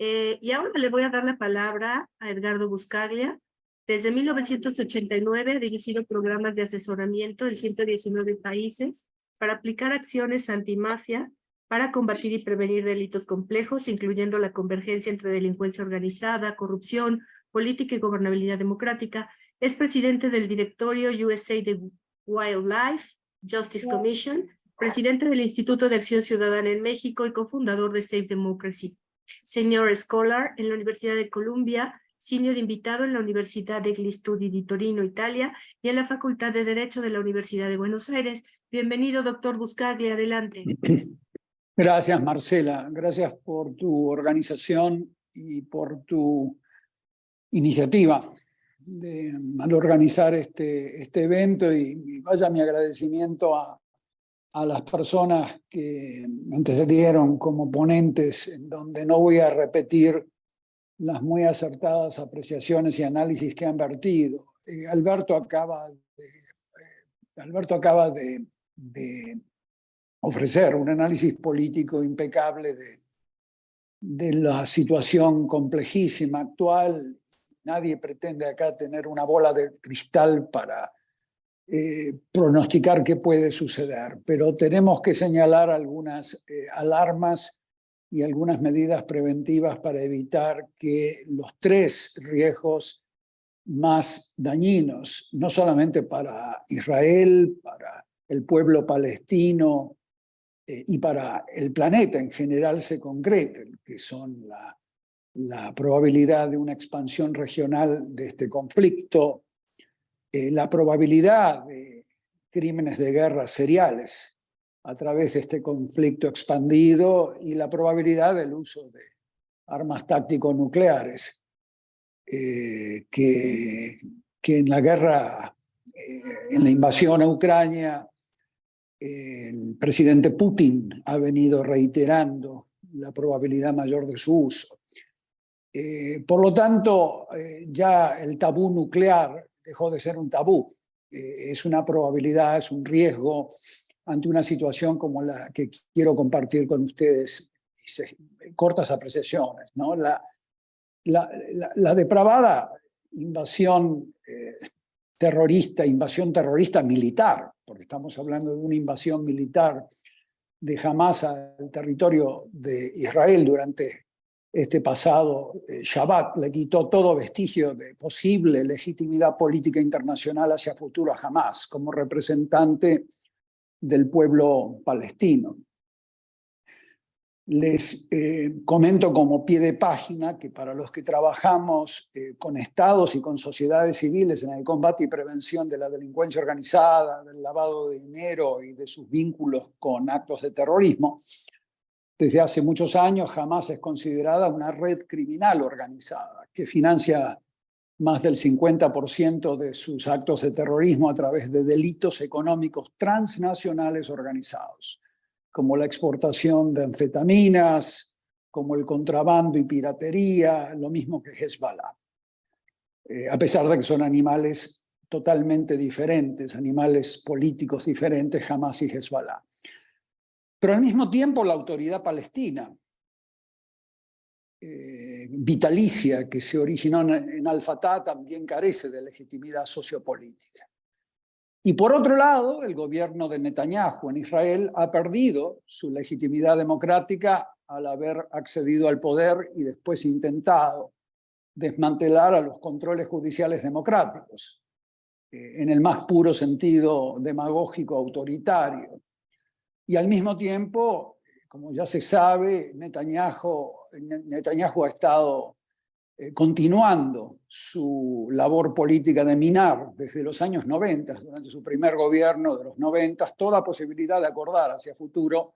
Y ahora le voy a dar la palabra a Edgardo Buscaglia. Desde 1989 ha dirigido programas de asesoramiento en 119 países para aplicar acciones antimafia para combatir y prevenir delitos complejos, incluyendo la convergencia entre delincuencia organizada, corrupción, política y gobernabilidad democrática. Es presidente del directorio USAID Wildlife Justice Commission, presidente del Instituto de Acción Ciudadana en México y cofundador de Safe Democracy. Senior Scholar en la Universidad de Columbia, Senior invitado en la Universidad degli Studi di Torino, Italia, y en la Facultad de Derecho de la Universidad de Buenos Aires. Bienvenido, doctor Buscaglia, adelante. Gracias, Marcela. Gracias por tu organización y por tu iniciativa al organizar este evento, y vaya mi agradecimiento a las personas que antecedieron como ponentes, en donde no voy a repetir las muy acertadas apreciaciones y análisis que han vertido. Alberto acaba de ofrecer un análisis político impecable de la situación complejísima actual. Nadie pretende acá tener una bola de cristal para pronosticar qué puede suceder, pero tenemos que señalar algunas alarmas y algunas medidas preventivas para evitar que los tres riesgos más dañinos, no solamente para Israel, para el pueblo palestino y para el planeta en general, se concreten, que son la probabilidad de una expansión regional de este conflicto, la probabilidad de crímenes de guerra seriales a través de este conflicto expandido y la probabilidad del uso de armas táctico-nucleares, que en la guerra, en la invasión a Ucrania, el presidente Putin ha venido reiterando la probabilidad mayor de su uso. Por lo tanto, ya el tabú nuclear dejó de ser un tabú. Es una probabilidad, es un riesgo ante una situación como la que quiero compartir con ustedes, cortas apreciaciones, ¿no? La depravada invasión terrorista militar, porque estamos hablando de una invasión militar de Hamás al territorio de Israel durante este pasado Shabbat, le quitó todo vestigio de posible legitimidad política internacional hacia futuro a Hamás como representante del pueblo palestino. Les comento como pie de página que para los que trabajamos con estados y con sociedades civiles en el combate y prevención de la delincuencia organizada, del lavado de dinero y de sus vínculos con actos de terrorismo, desde hace muchos años Hamás es considerada una red criminal organizada que financia más del 50% de sus actos de terrorismo a través de delitos económicos transnacionales organizados, como la exportación de anfetaminas, como el contrabando y piratería, lo mismo que Hezbollah. A pesar de que son animales totalmente diferentes, animales políticos diferentes, Hamás y Hezbollah. Pero al mismo tiempo la autoridad palestina, vitalicia, que se originó en Al-Fatah, también carece de legitimidad sociopolítica. Y por otro lado, el gobierno de Netanyahu en Israel ha perdido su legitimidad democrática al haber accedido al poder y después intentado desmantelar a los controles judiciales democráticos, en el más puro sentido demagógico autoritario. Y al mismo tiempo, como ya se sabe, Netanyahu ha estado continuando su labor política de minar desde los años 90, durante su primer gobierno de los 90, toda posibilidad de acordar hacia futuro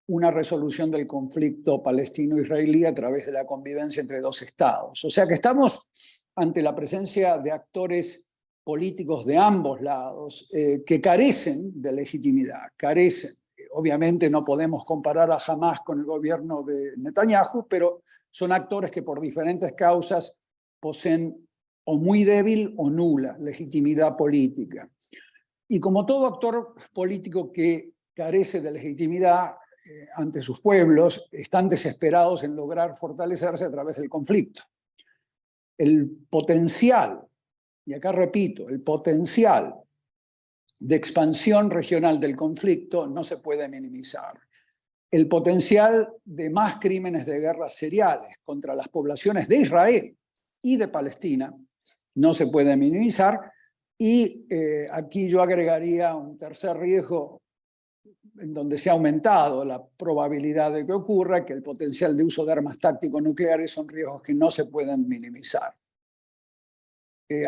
una resolución del conflicto palestino-israelí a través de la convivencia entre dos estados. O sea que estamos ante la presencia de actores políticos de ambos lados que carecen de legitimidad, carecen. Obviamente no podemos comparar a Hamás con el gobierno de Netanyahu, pero son actores que por diferentes causas poseen o muy débil o nula legitimidad política. Y como todo actor político que carece de legitimidad, ante sus pueblos, están desesperados en lograr fortalecerse a través del conflicto. El potencial, y acá repito, el potencial de expansión regional del conflicto no se puede minimizar. El potencial de más crímenes de guerra seriales contra las poblaciones de Israel y de Palestina no se puede minimizar. Y aquí yo agregaría un tercer riesgo en donde se ha aumentado la probabilidad de que ocurra, que el potencial de uso de armas táctico-nucleares son riesgos que no se pueden minimizar.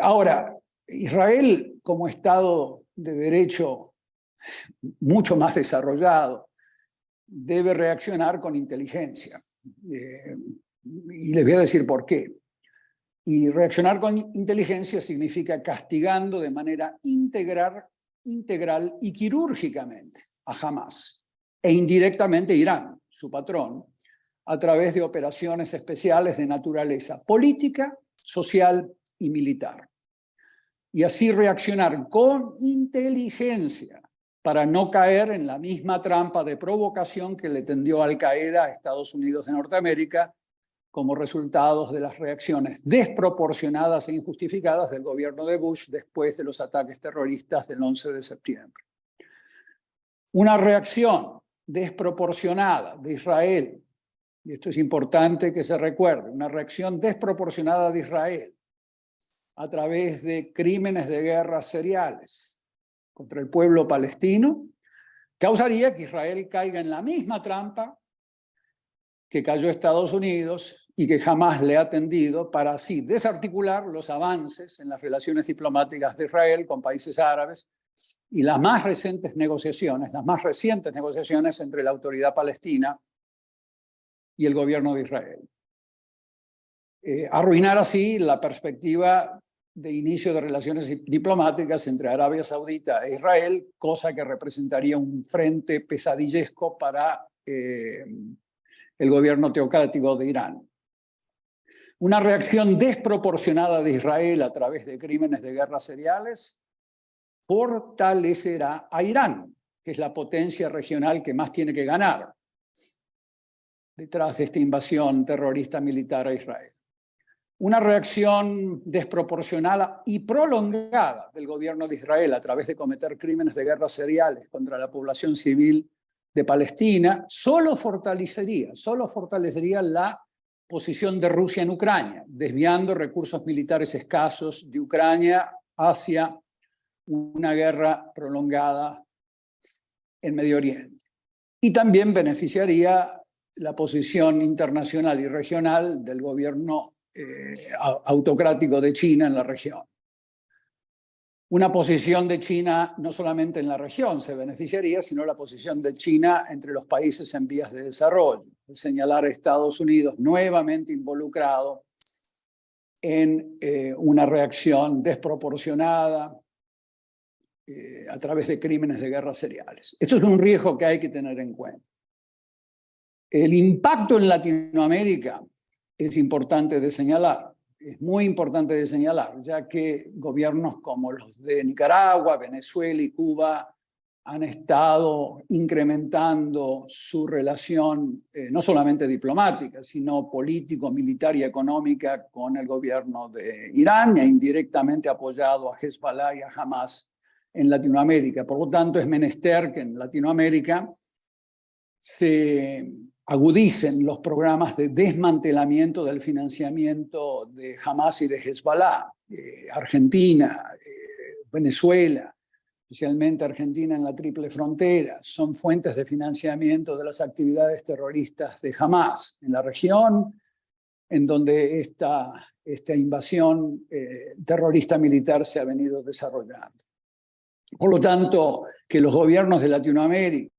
Ahora, Israel como Estado de Derecho mucho más desarrollado debe reaccionar con inteligencia. Y les voy a decir por qué. Y reaccionar con inteligencia significa castigando de manera integral y quirúrgicamente a Hamás e indirectamente Irán, su patrón, a través de operaciones especiales de naturaleza política, social y militar. Y así reaccionar con inteligencia para no caer en la misma trampa de provocación que le tendió Al-Qaeda a Estados Unidos de Norteamérica como resultado de las reacciones desproporcionadas e injustificadas del gobierno de Bush después de los ataques terroristas del 11 de septiembre. Una reacción desproporcionada de Israel, y esto es importante que se recuerde, una reacción desproporcionada de Israel a través de crímenes de guerra seriales contra el pueblo palestino, causaría que Israel caiga en la misma trampa que cayó Estados Unidos y que jamás le ha tendido para así desarticular los avances en las relaciones diplomáticas de Israel con países árabes y las más recientes negociaciones entre la autoridad palestina y el gobierno de Israel. Arruinar así la perspectiva de inicio de relaciones diplomáticas entre Arabia Saudita e Israel, cosa que representaría un frente pesadillesco para el gobierno teocrático de Irán. Una reacción desproporcionada de Israel a través de crímenes de guerra seriales fortalecerá a Irán, que es la potencia regional que más tiene que ganar detrás de esta invasión terrorista militar a Israel. Una reacción desproporcionada y prolongada del gobierno de Israel a través de cometer crímenes de guerra seriales contra la población civil de Palestina solo fortalecería la posición de Rusia en Ucrania, desviando recursos militares escasos de Ucrania hacia una guerra prolongada en Medio Oriente. Y también beneficiaría la posición internacional y regional del gobierno autocrático de China en la región. Una posición de China no solamente en la región se beneficiaría, sino la posición de China entre los países en vías de desarrollo. Señalar a Estados Unidos nuevamente involucrado en una reacción desproporcionada a través de crímenes de guerra seriales. Esto es un riesgo que hay que tener en cuenta. El impacto en Latinoamérica es importante de señalar, es muy importante de señalar, ya que gobiernos como los de Nicaragua, Venezuela y Cuba han estado incrementando su relación no solamente diplomática, sino político, militar y económica con el gobierno de Irán e indirectamente apoyado a Hezbollah y a Hamas en Latinoamérica. Por lo tanto, es menester que en Latinoamérica se agudicen los programas de desmantelamiento del financiamiento de Hamas y de Hezbollah. Argentina, Venezuela, especialmente Argentina en la Triple Frontera, son fuentes de financiamiento de las actividades terroristas de Hamas en la región, en donde esta invasión terrorista militar se ha venido desarrollando. Por lo tanto, que los gobiernos de Latinoamérica,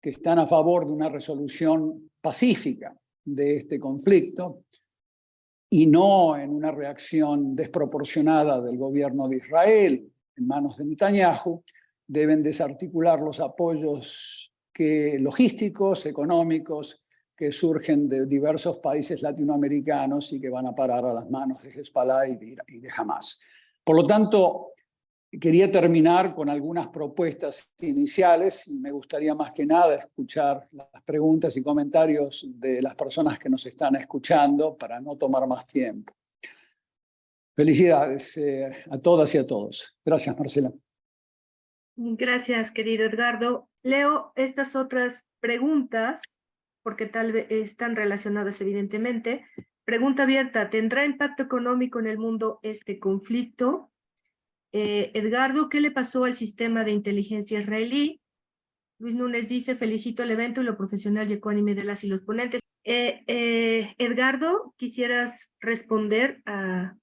que están a favor de una resolución pacífica de este conflicto y no en una reacción desproporcionada del gobierno de Israel en manos de Netanyahu, deben desarticular los apoyos logísticos, económicos, que surgen de diversos países latinoamericanos y que van a parar a las manos de Hezbollah y de Hamas. Por lo tanto, Quería terminar con algunas propuestas iniciales y me gustaría más que nada escuchar las preguntas y comentarios de las personas que nos están escuchando para no tomar más tiempo. Felicidades a todas y a todos. Gracias, Marcela. Gracias, querido Edgardo. Leo estas otras preguntas, porque tal vez están relacionadas evidentemente. Pregunta abierta, ¿tendrá impacto económico en el mundo este conflicto? Edgardo, ¿qué le pasó al sistema de inteligencia israelí? Luis Núñez dice, felicito el evento y lo profesional y ecuánime de las y los ponentes. Edgardo, ¿quisieras responder a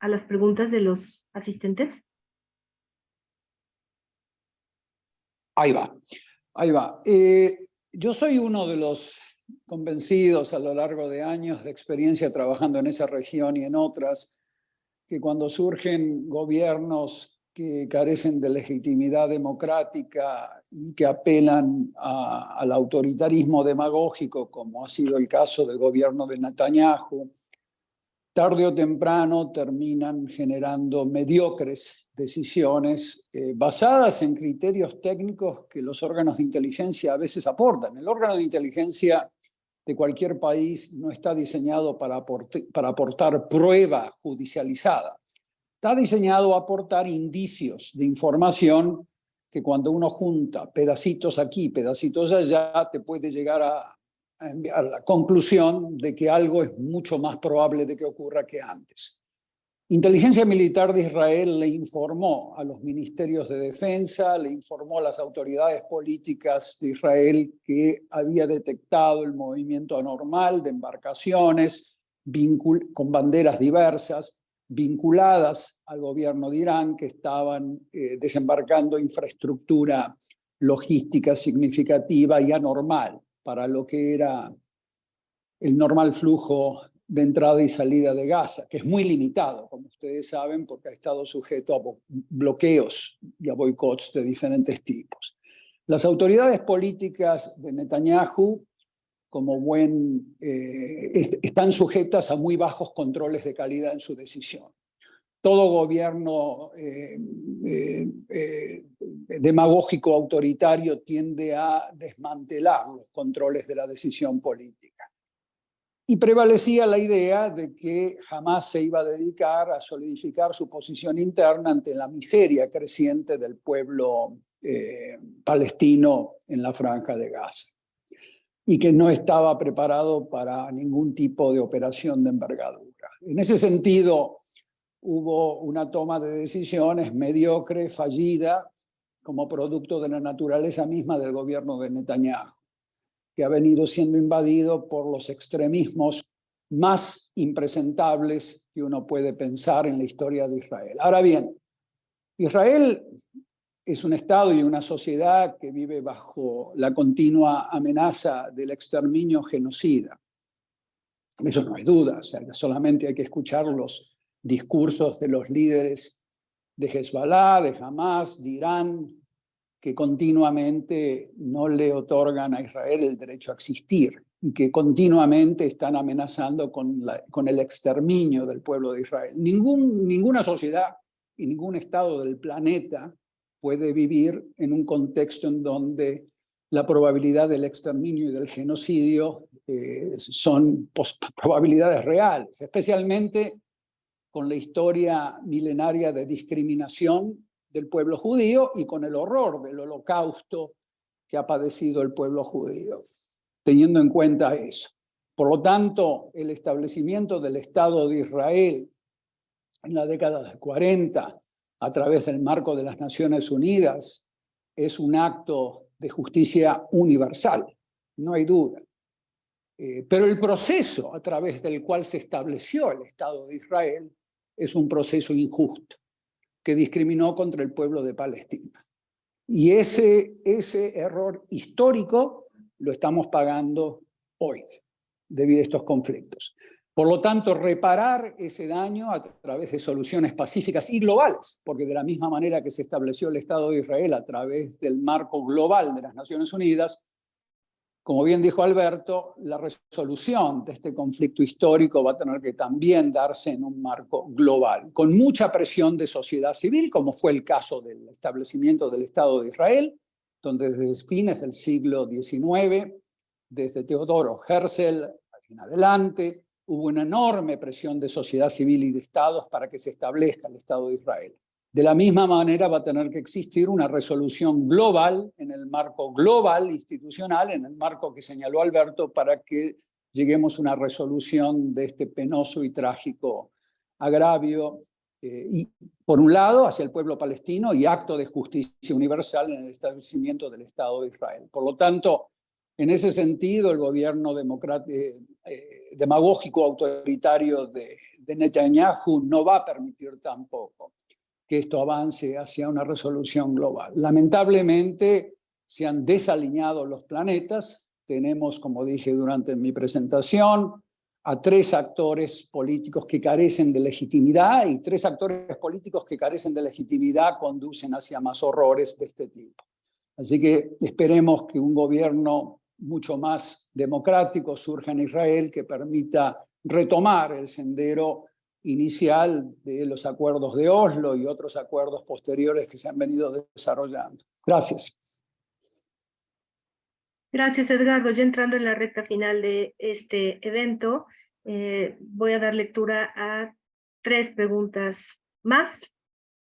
las preguntas de los asistentes? Ahí va, ahí va. Yo soy uno de los convencidos a lo largo de años de experiencia trabajando en esa región y en otras, que cuando surgen gobiernos que carecen de legitimidad democrática y que apelan al autoritarismo demagógico, como ha sido el caso del gobierno de Netanyahu, tarde o temprano terminan generando mediocres decisiones basadas en criterios técnicos que los órganos de inteligencia a veces aportan. El órgano de inteligencia de cualquier país no está diseñado para aportar prueba judicializada. Está diseñado a aportar indicios de información que cuando uno junta pedacitos aquí, pedacitos allá, te puede llegar a la conclusión de que algo es mucho más probable de que ocurra que antes. Inteligencia Militar de Israel le informó a los ministerios de defensa, le informó a las autoridades políticas de Israel que había detectado el movimiento anormal de embarcaciones con banderas diversas vinculadas al gobierno de Irán que estaban desembarcando infraestructura logística significativa y anormal para lo que era el normal flujo de entrada y salida de Gaza, que es muy limitado, como ustedes saben, porque ha estado sujeto a bloqueos y a boicots de diferentes tipos. Las autoridades políticas de Netanyahu, como están sujetas a muy bajos controles de calidad en su decisión. Todo gobierno demagógico autoritario tiende a desmantelar los controles de la decisión política. Y prevalecía la idea de que jamás se iba a dedicar a solidificar su posición interna ante la miseria creciente del pueblo palestino en la Franja de Gaza, y que no estaba preparado para ningún tipo de operación de envergadura. En ese sentido, hubo una toma de decisiones mediocre, fallida, como producto de la naturaleza misma del gobierno de Netanyahu, que ha venido siendo invadido por los extremismos más impresentables que uno puede pensar en la historia de Israel. Ahora bien, Israel es un Estado y una sociedad que vive bajo la continua amenaza del exterminio genocida. Eso no hay duda, o sea, solamente hay que escuchar los discursos de los líderes de Hezbollah, de Hamas, de Irán, que continuamente no le otorgan a Israel el derecho a existir y que continuamente están amenazando con el exterminio del pueblo de Israel. Ninguna sociedad y ningún Estado del planeta puede vivir en un contexto en donde la probabilidad del exterminio y del genocidio son probabilidades reales, especialmente con la historia milenaria de discriminación del pueblo judío y con el horror del holocausto que ha padecido el pueblo judío, teniendo en cuenta eso. Por lo tanto, el establecimiento del Estado de Israel en la década del 40, a través del marco de las Naciones Unidas, es un acto de justicia universal, no hay duda. Pero el proceso a través del cual se estableció el Estado de Israel es un proceso injusto, que discriminó contra el pueblo de Palestina. Y ese error histórico lo estamos pagando hoy, debido a estos conflictos. Por lo tanto, reparar ese daño a través de soluciones pacíficas y globales, porque de la misma manera que se estableció el Estado de Israel a través del marco global de las Naciones Unidas, como bien dijo Alberto, la resolución de este conflicto histórico va a tener que también darse en un marco global, con mucha presión de sociedad civil, como fue el caso del establecimiento del Estado de Israel, donde desde fines del siglo XIX, desde Teodoro Herzl en adelante, hubo una enorme presión de sociedad civil y de estados para que se establezca el Estado de Israel. De la misma manera va a tener que existir una resolución global, en el marco global institucional, en el marco que señaló Alberto, para que lleguemos a una resolución de este penoso y trágico agravio, y por un lado hacia el pueblo palestino y acto de justicia universal en el establecimiento del Estado de Israel. Por lo tanto, en ese sentido, el gobierno demagógico autoritario de Netanyahu no va a permitir tampoco que esto avance hacia una resolución global. Lamentablemente se han desalineado los planetas. Tenemos, como dije durante mi presentación, a 3 actores políticos que carecen de legitimidad, y 3 actores políticos que carecen de legitimidad conducen hacia más horrores de este tipo. Así que esperemos que un gobierno mucho más democrático surja en Israel, que permita retomar el sendero inicial de los acuerdos de Oslo y otros acuerdos posteriores que se han venido desarrollando. Gracias. Gracias, Edgardo. Ya entrando en la recta final de este evento, voy a dar lectura a 3 preguntas más.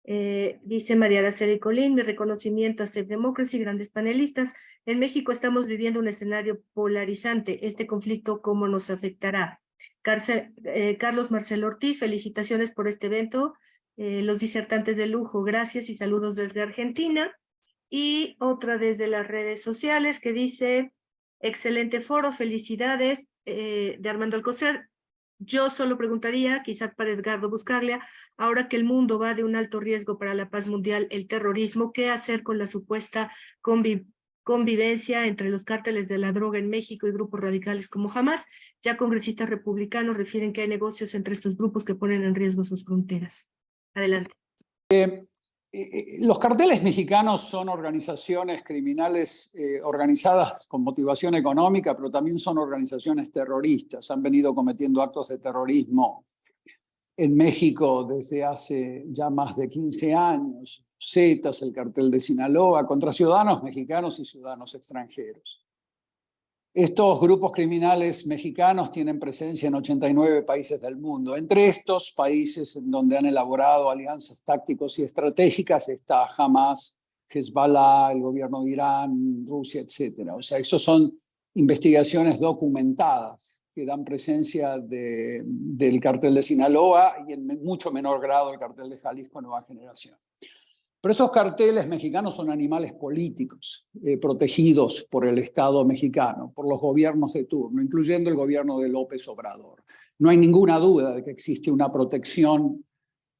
Dice María Araceli Colín: mi reconocimiento a Safe Democracy, grandes panelistas. En México estamos viviendo un escenario polarizante. ¿Este conflicto cómo nos afectará? Carlos Marcelo Ortiz: felicitaciones por este evento. Los disertantes de lujo, gracias y saludos desde Argentina. Y otra desde las redes sociales que dice: excelente foro, felicidades, de Armando Alcocer. Yo solo preguntaría, quizás para Edgardo Buscaglia, ahora que el mundo va de un alto riesgo para la paz mundial, el terrorismo, ¿qué hacer con la supuesta convivencia entre los cárteles de la droga en México y grupos radicales como Hamas? Ya congresistas republicanos refieren que hay negocios entre estos grupos que ponen en riesgo sus fronteras. Adelante. Los carteles mexicanos son organizaciones criminales organizadas con motivación económica, pero también son organizaciones terroristas. Han venido cometiendo actos de terrorismo en México desde hace ya más de 15 años. Zetas, el cartel de Sinaloa, contra ciudadanos mexicanos y ciudadanos extranjeros. Estos grupos criminales mexicanos tienen presencia en 89 países del mundo. Entre estos países en donde han elaborado alianzas tácticos y estratégicas está Hamas, Hezbollah, el gobierno de Irán, Rusia, etc. O sea, esos son investigaciones documentadas que dan presencia del cartel de Sinaloa y en mucho menor grado el cartel de Jalisco Nueva Generación. Pero estos carteles mexicanos son animales políticos, protegidos por el Estado mexicano, por los gobiernos de turno, incluyendo el gobierno de López Obrador. No hay ninguna duda de que existe una protección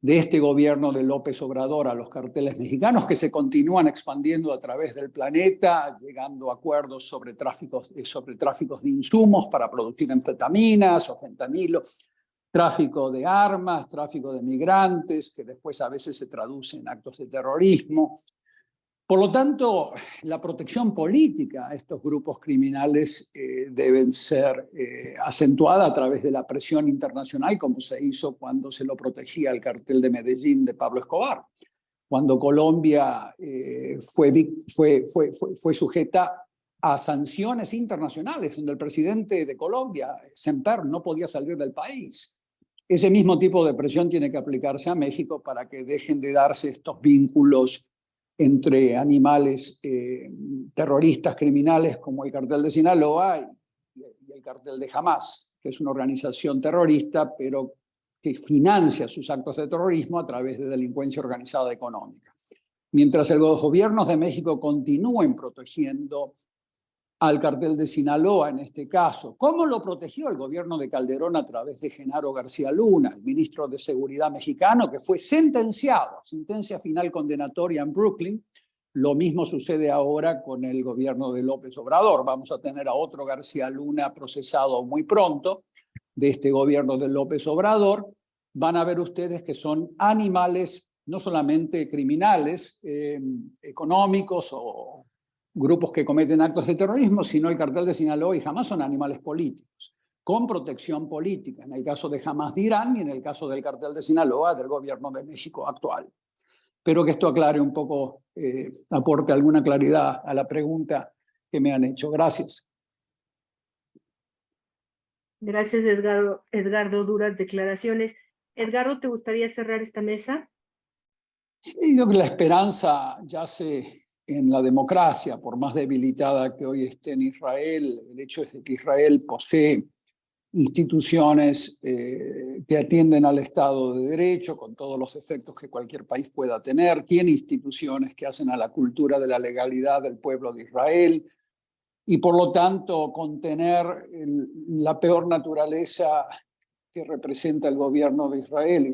de este gobierno de López Obrador a los carteles mexicanos, que se continúan expandiendo a través del planeta, llegando a acuerdos sobre tráficos de insumos para producir anfetaminas o fentanilo, tráfico de armas, tráfico de migrantes, que después a veces se traduce en actos de terrorismo. Por lo tanto, la protección política a estos grupos criminales deben ser acentuada a través de la presión internacional, como se hizo cuando se lo protegía el cartel de Medellín de Pablo Escobar, cuando Colombia fue sujeta a sanciones internacionales, donde el presidente de Colombia, Semper, no podía salir del país. Ese mismo tipo de presión tiene que aplicarse a México para que dejen de darse estos vínculos entre animales terroristas, criminales, como el cartel de Sinaloa y el cartel de Hamas, que es una organización terrorista, pero que financia sus actos de terrorismo a través de delincuencia organizada económica. Mientras los gobiernos de México continúen protegiendo al cartel de Sinaloa en este caso, ¿cómo lo protegió el gobierno de Calderón a través de Genaro García Luna, el ministro de Seguridad mexicano, que fue sentenciado, sentencia final condenatoria en Brooklyn? Lo mismo sucede ahora con el gobierno de López Obrador. Vamos a tener a otro García Luna procesado muy pronto de este gobierno de López Obrador. Van a ver ustedes que son animales no solamente criminales, económicos o grupos que cometen actos de terrorismo, sino el cartel de Sinaloa y Hamas son animales políticos, con protección política, en el caso de Hamas de Irán y en el caso del cartel de Sinaloa del gobierno de México actual. Espero que esto aclare un poco, aporte alguna claridad a la pregunta que me han hecho. Gracias. Gracias, Edgardo. Edgardo, duras declaraciones. Edgardo, ¿te gustaría cerrar esta mesa? Sí, creo que la esperanza yace en la democracia, por más debilitada que hoy esté en Israel. El hecho es de que Israel posee instituciones que atienden al Estado de Derecho, con todos los efectos que cualquier país pueda tener. Tiene instituciones que hacen a la cultura de la legalidad del pueblo de Israel y, por lo tanto, contener la peor naturaleza que representa el gobierno de Israel y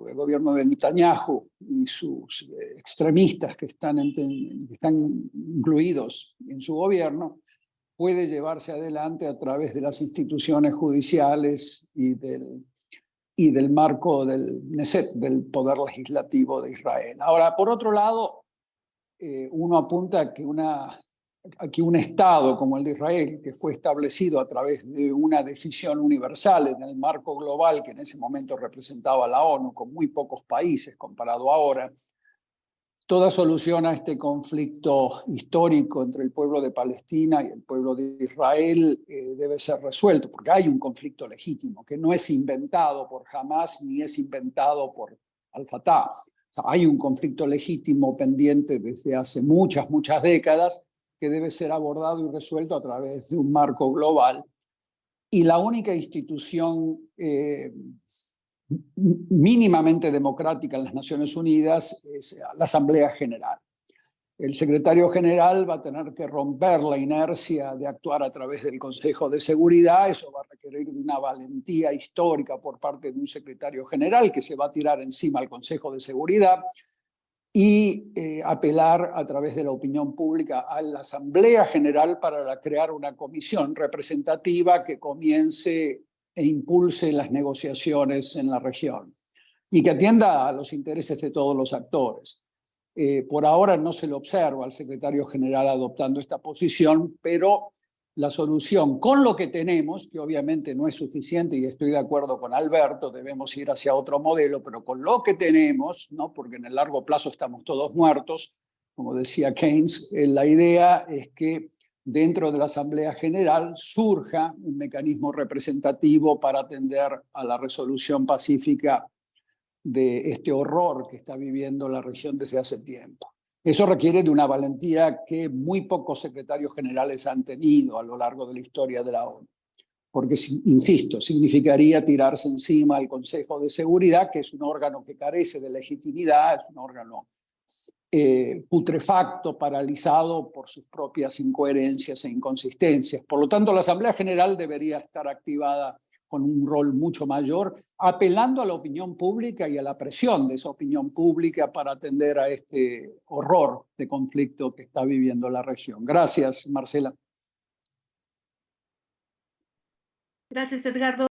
el gobierno de Netanyahu y sus extremistas que están incluidos en su gobierno, puede llevarse adelante a través de las instituciones judiciales y del marco del Knesset, del Poder Legislativo de Israel. Ahora, por otro lado, uno apunta a que un Estado como el de Israel, que fue establecido a través de una decisión universal en el marco global que en ese momento representaba la ONU, con muy pocos países comparado ahora, toda solución a este conflicto histórico entre el pueblo de Palestina y el pueblo de Israel debe ser resuelto, porque hay un conflicto legítimo que no es inventado por Hamas ni es inventado por Al-Fatah. O sea, hay un conflicto legítimo pendiente desde hace muchas décadas que debe ser abordado y resuelto a través de un marco global. Y la única institución mínimamente democrática en las Naciones Unidas es la Asamblea General. El secretario general va a tener que romper la inercia de actuar a través del Consejo de Seguridad. Eso va a requerir de una valentía histórica por parte de un secretario general que se va a tirar encima al Consejo de Seguridad y apelar a través de la opinión pública a la Asamblea General para crear una comisión representativa que comience e impulse las negociaciones en la región y que atienda a los intereses de todos los actores. Por ahora no se le observa al secretario general adoptando esta posición, pero la solución con lo que tenemos, que obviamente no es suficiente y estoy de acuerdo con Alberto, debemos ir hacia otro modelo, pero con lo que tenemos, ¿no? Porque en el largo plazo estamos todos muertos, como decía Keynes, la idea es que dentro de la Asamblea General surja un mecanismo representativo para atender a la resolución pacífica de este horror que está viviendo la región desde hace tiempo. Eso requiere de una valentía que muy pocos secretarios generales han tenido a lo largo de la historia de la ONU. Porque, insisto, significaría tirarse encima al Consejo de Seguridad, que es un órgano que carece de legitimidad, es un órgano putrefacto, paralizado por sus propias incoherencias e inconsistencias. Por lo tanto, la Asamblea General debería estar activada con un rol mucho mayor, apelando a la opinión pública y a la presión de esa opinión pública para atender a este horror de conflicto que está viviendo la región. Gracias, Marcela. Gracias, Edgardo.